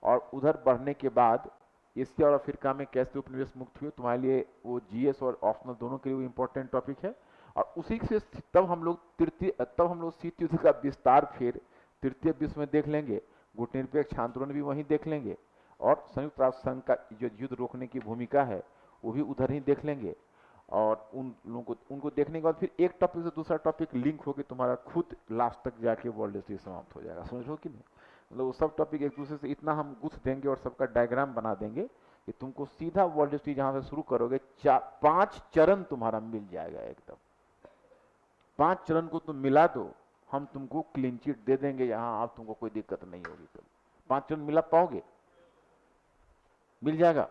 और उधर बढ़ने के बाद एशिया और अफ्रीका में कैसे उपनिवेश मुक्त हुए, तुम्हारे लिए वो जीएस और ऑप्शनल दोनों के लिए वो इंपॉर्टेंट टॉपिक है। और उसी से तब हम लोग शीत युद्ध का विस्तार फिर तृतीय विश्व में देख लेंगे, गुटनिरपेक्ष आंदोलन भी वहीं देख लेंगे, और संयुक्त राष्ट्र संघ का जो युद्ध रोकने की भूमिका है वो भी उधर ही देख लेंगे। और उन लोगों को उनको देखने के बाद फिर एक टॉपिक से दूसरा टॉपिक लिंक होकर तुम्हारा खुद लास्ट तक जाके वर्ल्ड हिस्ट्री समाप्त हो जाएगा, समझ लो कि नहीं। मतलब वो सब टॉपिक एक दूसरे से इतना हम गुथ देंगे और सबका डायग्राम बना देंगे कि तुमको सीधा वर्ल्ड हिस्ट्री जहां से शुरू करोगे 5 चरण तुम्हारा मिल जाएगा एकदम। 5 चरण को तुम मिला दो, हम तुमको क्लीन चिट दे देंगे, यहां आप तुमको कोई दिक्कत नहीं होगी। तुम 5 चरण मिला पाओगे? मिल जाएगा।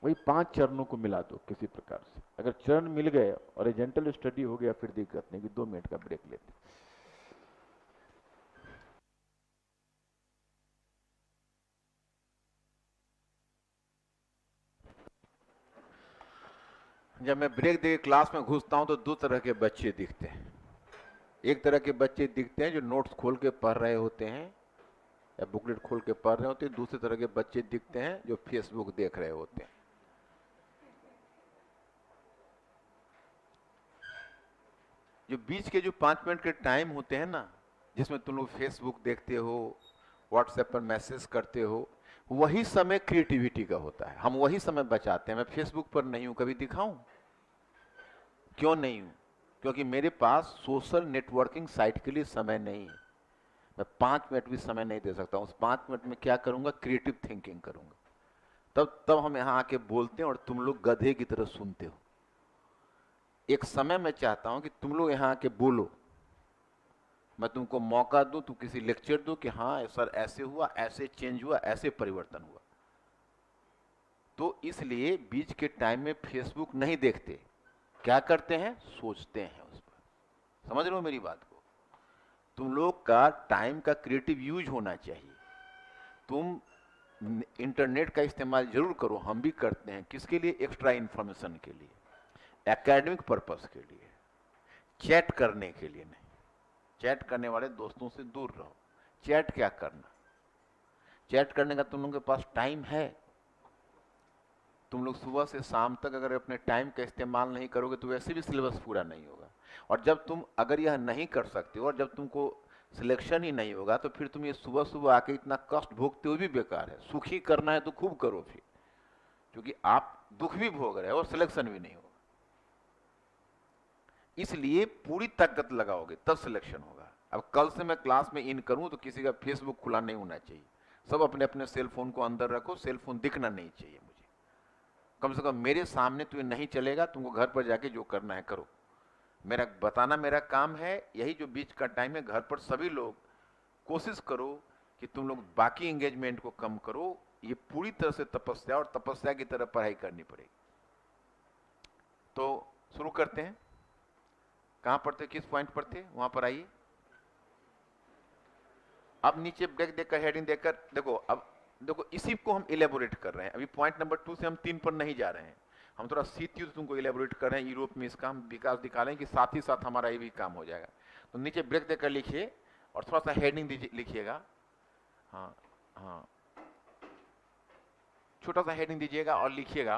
वही 5 चरणों को मिला दो किसी प्रकार से, अगर चरण मिल गए और एजेंटल स्टडी हो गया फिर दिक्कत नहीं कि 2 मिनट का ब्रेक लेते। जब मैं ब्रेक दे क्लास में घुसता हूं तो 2 तरह के बच्चे दिखते हैं। एक तरह के बच्चे दिखते हैं जो नोट्स खोल के पढ़ रहे होते हैं या बुकलेट खोल के पढ़ रहे होते हैं, दूसरे तरह के बच्चे दिखते हैं जो फेसबुक देख रहे होते हैं। जो बीच के जो 5 मिनट के टाइम होते हैं ना, जिसमें तुम लोग फेसबुक देखते हो, व्हाट्सएप पर मैसेज करते हो, वही समय क्रिएटिविटी का होता है। हम वही समय बचाते हैं। मैं फेसबुक पर नहीं हूं, कभी दिखाऊं? क्यों नहीं हूं? क्योंकि मेरे पास सोशल नेटवर्किंग साइट के लिए समय नहीं है। मैं 5 मिनट भी समय नहीं दे सकता हूं। उस 5 मिनट में क्या करूंगा? क्रिएटिव थिंकिंग करूंगा। तब हम यहां आके बोलते हैं और तुम लोग गधे की तरह सुनते हो। एक समय मैं चाहता हूं कि तुम लोग यहां आके बोलो, मैं तुमको मौका दूं, तुम किसी लेक्चर दो कि हाँ सर ऐसे हुआ, ऐसे चेंज हुआ, ऐसे परिवर्तन हुआ। तो इसलिए बीच के टाइम में फेसबुक नहीं देखते, क्या करते हैं? सोचते हैं उस पर। समझ रहे हो मेरी बात को? तुम लोग का टाइम का क्रिएटिव यूज होना चाहिए। तुम इंटरनेट का इस्तेमाल जरूर करो, हम भी करते हैं। किसके लिए? एक्स्ट्रा इंफॉर्मेशन के लिए, एकेडमिक पर्पस के लिए, चैट करने के लिए नहीं। चैट करने वाले दोस्तों से दूर रहो। चैट क्या करना? चैट करने का तुम लोगों के पास टाइम है? तुम लोग सुबह से शाम तक अगर अपने टाइम का इस्तेमाल नहीं करोगे तो वैसे भी सिलेबस पूरा नहीं होगा। और जब तुम अगर यह नहीं कर सकते हो और जब तुमको सिलेक्शन ही नहीं होगा तो फिर तुम ये सुबह सुबह आके इतना कष्ट भोगते हुए भी बेकार है। सुखी करना है तो खूब करो फिर, क्योंकि आप दुख भी भोग रहे हो और सिलेक्शन भी नहीं होगा। इसलिए पूरी ताकत लगाओगे तब सिलेक्शन होगा। अब कल से मैं क्लास में इन करूं तो किसी का फेसबुक खुला नहीं होना चाहिए। सब अपने अपने सेल फोन को अंदर रखो, सेल फोन दिखना नहीं चाहिए मुझे। कम से कम मेरे सामने तो ये नहीं चलेगा। तुमको घर पर जाके जो करना है करो। मेरा बताना मेरा काम है। यही जो बीच का टाइम है, घर पर सभी लोग कोशिश करो कि तुम लोग बाकी एंगेजमेंट को कम करो। ये पूरी तरह से तपस्या और तपस्या की तरह पढ़ाई करनी पड़ेगी। तो शुरू करते हैं। कहां पढ़ते, किस पॉइंट पर थे? वहां पर आइए। अब नीचे ब्रेक देकर, हेडिंग देकर देखो। अब देखो, इसी को हम इलेबोरेट कर रहे हैं। अभी पॉइंट नंबर 2 से हम 3 पर नहीं जा रहे हैं। हम थोड़ा शीत युद्ध तुमको इलेबोरेट कर रहे हैं। यूरोप में इसका हम विकास दिखा रहे हैं कि साथ ही साथ हमारा ये भी काम हो जाएगा। तो नीचे ब्रेक देकर लिखिए और थोड़ा सा हेडिंग लिखिएगा। हाँ हाँ, छोटा सा हेडिंग दीजिएगा और लिखिएगा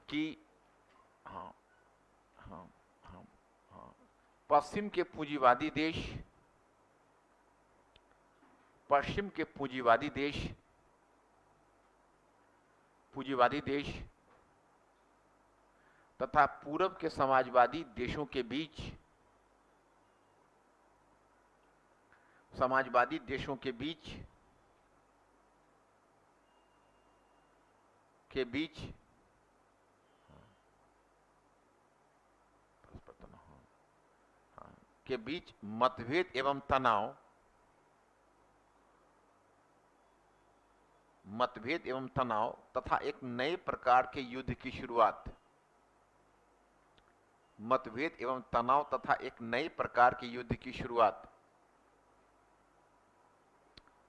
कि हाँ हाँ हाँ हाँ, पश्चिम के पूंजीवादी देश, पश्चिम के पूंजीवादी देश तथा पूरब के समाजवादी देशों के बीच, समाजवादी देशों के बीच के बीच मतभेद एवं तनाव, तथा एक नए प्रकार के युद्ध की शुरुआत। मतभेद एवं तनाव तथा एक नए प्रकार के युद्ध की शुरुआत।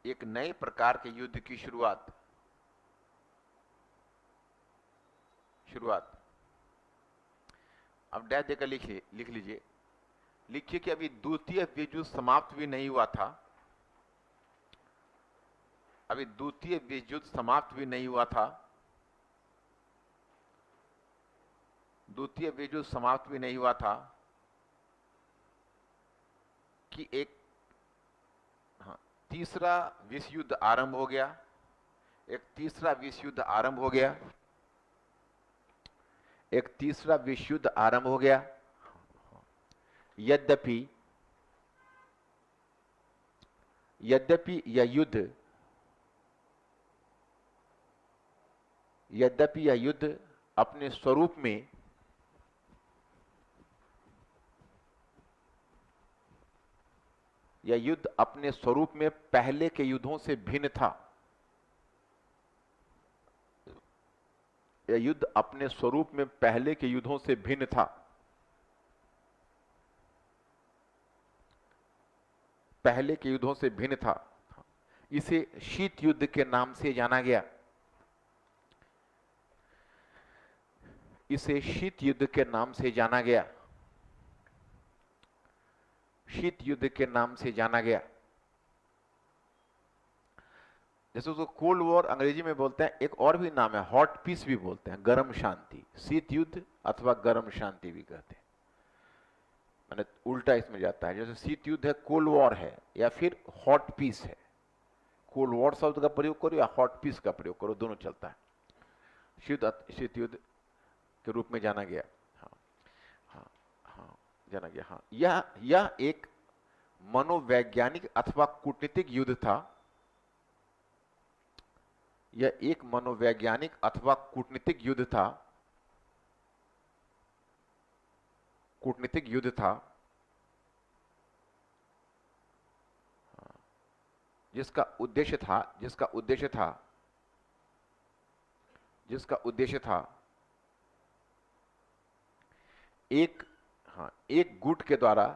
एक नए प्रकार के युद्ध की शुरुआत। अब डैश देकर लिख लीजिए। लिखिए कि अभी द्वितीय विश्व युद्ध समाप्त भी नहीं हुआ था। अभी द्वितीय विश्व युद्ध समाप्त भी नहीं हुआ था, द्वितीय विश्व युद्ध समाप्त भी नहीं हुआ था कि एक तीसरा विश्व युद्ध आरंभ हो गया, एक तीसरा विश्व युद्ध आरंभ हो गया, एक तीसरा विश्व युद्ध आरंभ हो गया। यद्यपि यह युद्ध अपने स्वरूप में पहले के युद्धों से भिन्न था। यह युद्ध अपने स्वरूप में पहले के युद्धों से भिन्न था। पहले के युद्धों से भिन्न था। इसे शीत युद्ध के नाम से जाना गया। इसे शीत युद्ध के नाम से जाना गया। शीत युद्ध के नाम से जाना गया। जैसे उसको कोल्ड वॉर अंग्रेजी में बोलते हैं, एक और भी नाम है, हॉट पीस भी बोलते हैं, गर्म शांति। शीत युद्ध अथवा गर्म शांति भी कहते हैं, मैंने उल्टा इसमें जाता है। जैसे शीत युद्ध है, कोल्ड वॉर है, या फिर हॉट पीस है। कोल्ड वॉर शब्द का प्रयोग करो या हॉट पीस का प्रयोग करो, दोनों चलता है। शीत युद्ध के रूप में जाना गया। जाना गया। हाँ, यह एक मनोवैज्ञानिक अथवा कूटनीतिक युद्ध था। यह एक मनोवैज्ञानिक अथवा कूटनीतिक युद्ध था। कूटनीतिक युद्ध था जिसका उद्देश्य था एक गुट के द्वारा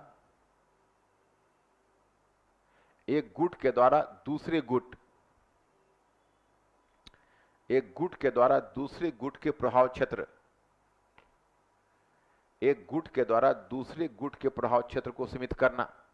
दूसरे गुट के प्रभाव क्षेत्र को सीमित करना।